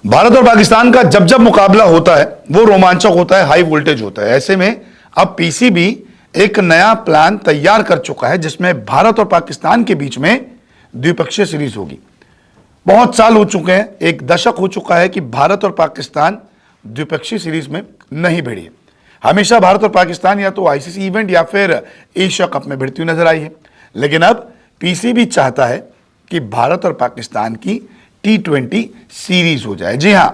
भारत और पाकिस्तान का जब जब मुकाबला होता है वो रोमांचक होता है, हाई वोल्टेज होता है। ऐसे में अब पीसीबी एक नया प्लान तैयार कर चुका है जिसमें भारत और पाकिस्तान के बीच में द्विपक्षीय सीरीज होगी। बहुत साल हो चुके हैं, एक दशक हो चुका है कि भारत और पाकिस्तान द्विपक्षीय सीरीज में नहीं भिड़ी है। हमेशा भारत और पाकिस्तान या तो आईसीसी इवेंट या फिर एशिया कप में भिड़ती हुई नजर आई है, लेकिन अब पीसीबी चाहता है कि भारत और पाकिस्तान की T20 सीरीज हो जाए। जी हां,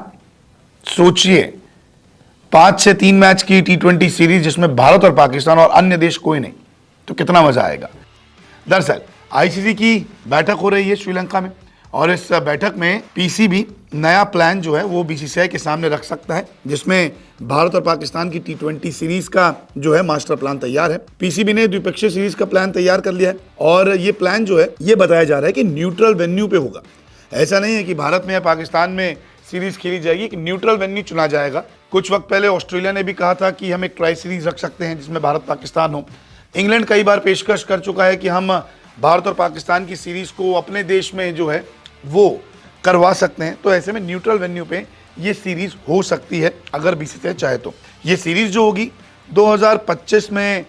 सोचिए 5 से 3 मैच की T20 सीरीज जिसमें भारत और पाकिस्तान और अन्य देश कोई नहीं, तो कितना मजा आएगा। दरअसल आईसीसी की बैठक हो रही है श्रीलंका में और इस बैठक में पीसीबी नया प्लान जो है वो बीसीसीआई के सामने रख सकता है, जिसमें भारत और पाकिस्तान की T20 सीरीज का जो है मास्टर प्लान तैयार है। पीसीबी ने द्विपक्षीय सीरीज का प्लान तैयार कर लिया है और ये प्लान जो है ये बताया जा रहा है कि न्यूट्रल वेन्यू पे होगा। ऐसा नहीं है कि भारत में या पाकिस्तान में सीरीज खेली जाएगी, कि न्यूट्रल वेन्यू चुना जाएगा। कुछ वक्त पहले ऑस्ट्रेलिया ने भी कहा था कि हम एक ट्राई सीरीज रख सकते हैं जिसमें भारत पाकिस्तान हो। इंग्लैंड कई बार पेशकश कर चुका है कि हम भारत और पाकिस्तान की सीरीज को अपने देश में जो है वो करवा सकते हैं। तो ऐसे में न्यूट्रल वेन्यू पे ये सीरीज हो सकती है अगर बीसीसीआई चाहे तो। ये सीरीज जो होगी 2025 में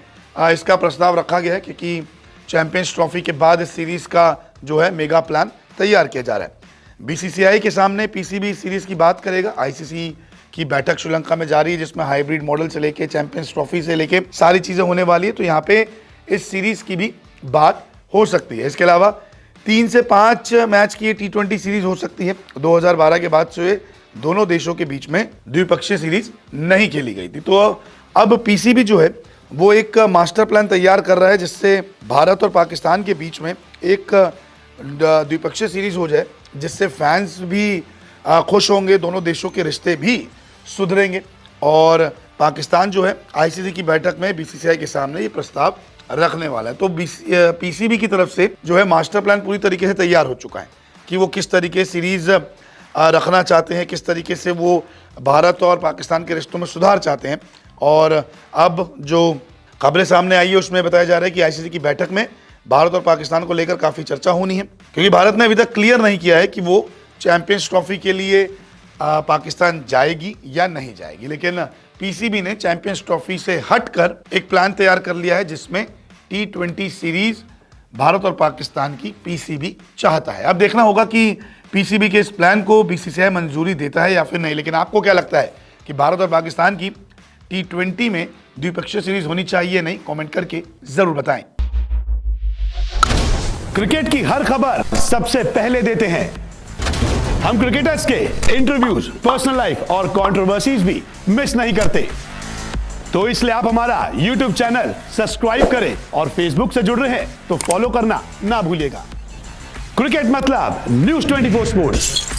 इसका प्रस्ताव रखा गया है, क्योंकि चैंपियंस ट्रॉफी के बाद इस सीरीज का जो है मेगा प्लान तैयार किया जा रहा है। बीसीसीआई के सामने पीसीबी सीरीज की बात करेगा। आईसीसी की बैठक श्रीलंका में जारी है जिसमें हाइब्रिड मॉडल से लेके चैंपियंस ट्रॉफी से लेके सारी चीजें होने वाली है, तो यहाँ पे इस सीरीज की भी बात हो सकती है। इसके अलावा 3 से 5 मैच की T20 सीरीज हो सकती है। 2012 के बाद से दोनों देशों के बीच में द्विपक्षीय सीरीज नहीं खेली गई थी। तो अब पीसीबी जो है वो एक मास्टर प्लान तैयार कर रहा है जिससे भारत और पाकिस्तान के बीच में एक द्विपक्षीय सीरीज हो जाए, जिससे फैंस भी खुश होंगे, दोनों देशों के रिश्ते भी सुधरेंगे। और पाकिस्तान जो है आईसीसी की बैठक में बीसीसीआई के सामने ये प्रस्ताव रखने वाला है। तो पीसीबी की तरफ से जो है मास्टर प्लान पूरी तरीके से तैयार हो चुका है कि वो किस तरीके सीरीज रखना चाहते हैं, किस तरीके से वो भारत और पाकिस्तान के रिश्तों में सुधार चाहते हैं। और अब जो खबरें सामने आई है उसमें बताया जा रहा है कि आईसीसी की बैठक में भारत और पाकिस्तान को लेकर काफ़ी चर्चा होनी है, क्योंकि भारत ने अभी तक क्लियर नहीं किया है कि वो चैंपियंस ट्रॉफी के लिए पाकिस्तान जाएगी या नहीं जाएगी। लेकिन पीसीबी ने चैंपियंस ट्रॉफी से हटकर एक प्लान तैयार कर लिया है जिसमें T20 सीरीज भारत और पाकिस्तान की पीसीबी चाहता है। अब देखना होगा कि पीसीबी के इस प्लान को बीसीसीआई मंजूरी देता है या फिर नहीं। लेकिन आपको क्या लगता है कि भारत और पाकिस्तान की T20 में द्विपक्षीय सीरीज होनी चाहिए नहीं? कमेंट करके जरूर बताएं। क्रिकेट की हर खबर सबसे पहले देते हैं हम। क्रिकेटर्स के इंटरव्यूज, पर्सनल लाइफ और कंट्रोवर्सीज भी मिस नहीं करते, तो इसलिए आप हमारा YouTube चैनल सब्सक्राइब करें और Facebook से जुड़ रहे हैं तो फॉलो करना ना भूलिएगा। क्रिकेट मतलब News 24 स्पोर्ट्स।